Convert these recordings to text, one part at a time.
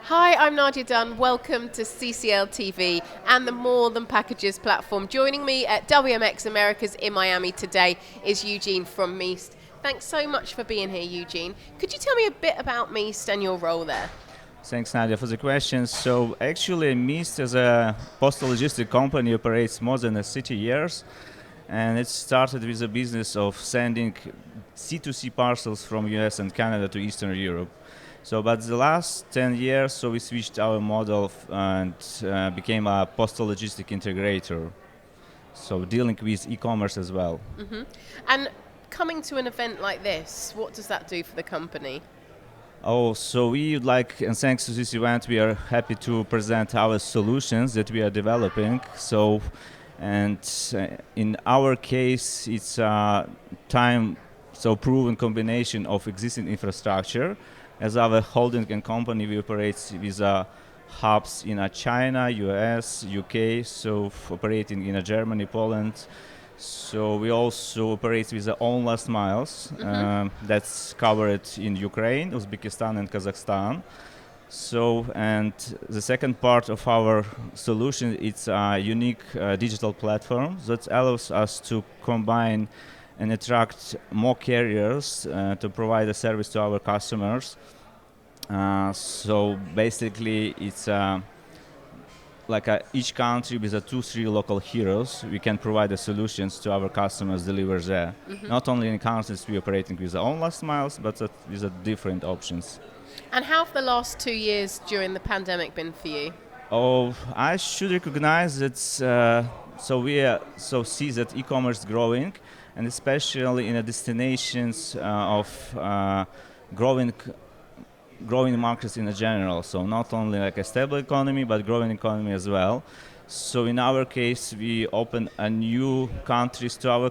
Hi, I'm Nadia Dunn. Welcome to CCL TV and the More Than Packages platform. Joining me at WMX Americas in Miami today is Eugene from Meest. Thanks so much for being here, Eugene. Could you tell me a bit about Meest and your role there? Thanks, Nadia, for the question. So actually, Meest as a postal logistic company operates more than 30 years. And it started with a business of sending C2C parcels from US and Canada to Eastern Europe. But the last 10 years, so we switched our model and became a postal logistic integrator. So dealing with e-commerce as well. And coming to an event like this, what does that do for the company? Oh, so we would like, and thanks to this event, we are happy to present our solutions that we are developing. In our case, it's a proven combination of existing infrastructure. As our holding and company, we operate with hubs in China, US, UK, so operating in Germany, Poland. So we also operate with our own last miles that's covered in Ukraine, Uzbekistan, and Kazakhstan. And the second part of our solution, it's a unique digital platform that allows us to combine and attract more carriers to provide a service to our customers. Basically, it's each country with 2-3 local heroes. We can provide the solutions to our customers delivered there. Not only in countries we operating with our own last miles, but with different options. And how have the last 2 years during the pandemic been for you? Oh, I should recognize that. See that e-commerce growing, and especially in the destinations of growing markets in general. So not only like a stable economy, but growing economy as well. So in our case, we opened a new countries to our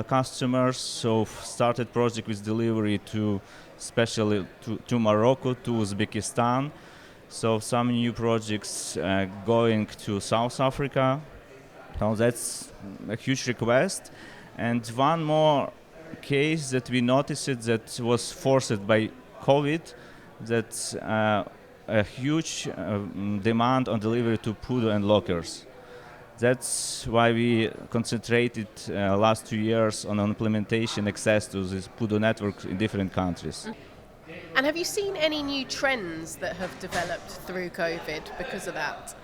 customers. So started project with delivery to, especially to Morocco, to Uzbekistan. So some new projects going to South Africa. So that's a huge request. And one more case that we noticed that was forced by COVID, that's a huge demand on delivery to PUDO and lockers. That's why we concentrated last 2 years on implementation access to this PUDO network in different countries. And have you seen any new trends that have developed through COVID because of that?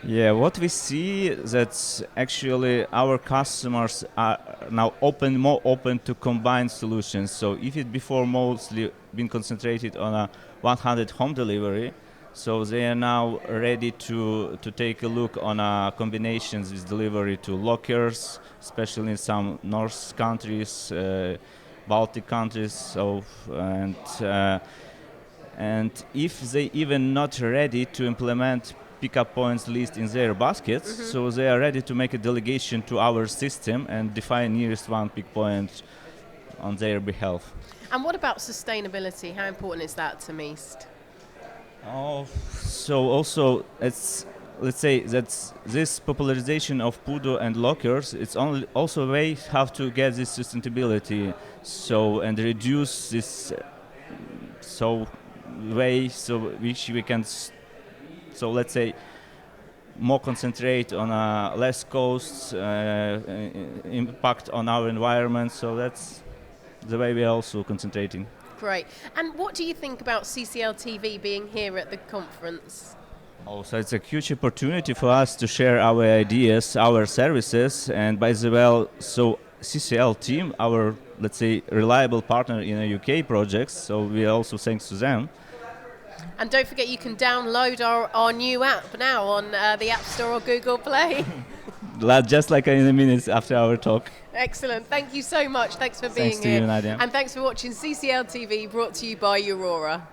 Yeah, what we see that actually our customers are now more open to combine solutions. So if it before mostly been concentrated on a 100 home delivery, so they are now ready to take a look on combinations with delivery to lockers, especially in some North countries, Baltic countries. And if they even not ready to implement pickup points list in their baskets, so they are ready to make a delegation to our system and define nearest one pick point on their behalf. And what about sustainability? How important is that to Meest? Oh, so also let's say that this popularization of PUDO and lockers, it's only also a way how to get this sustainability, and reduce this which we can. So let's say more concentrate on less costs, impact on our environment. So that's the way we are also concentrating. Great. And what do you think about CCL TV being here at the conference? Also, it's a huge opportunity for us to share our ideas, our services, and by the way, so CCL team, our, let's say, reliable partner in the UK projects, so we are also thanks to them. And don't forget, you can download our new app now on the App Store or Google Play. Just like in a minute after our talk. Excellent. Thank you so much. Thanks for being Thanks to here. you, Nadia. And thanks for watching CCL TV, brought to you by Aurora.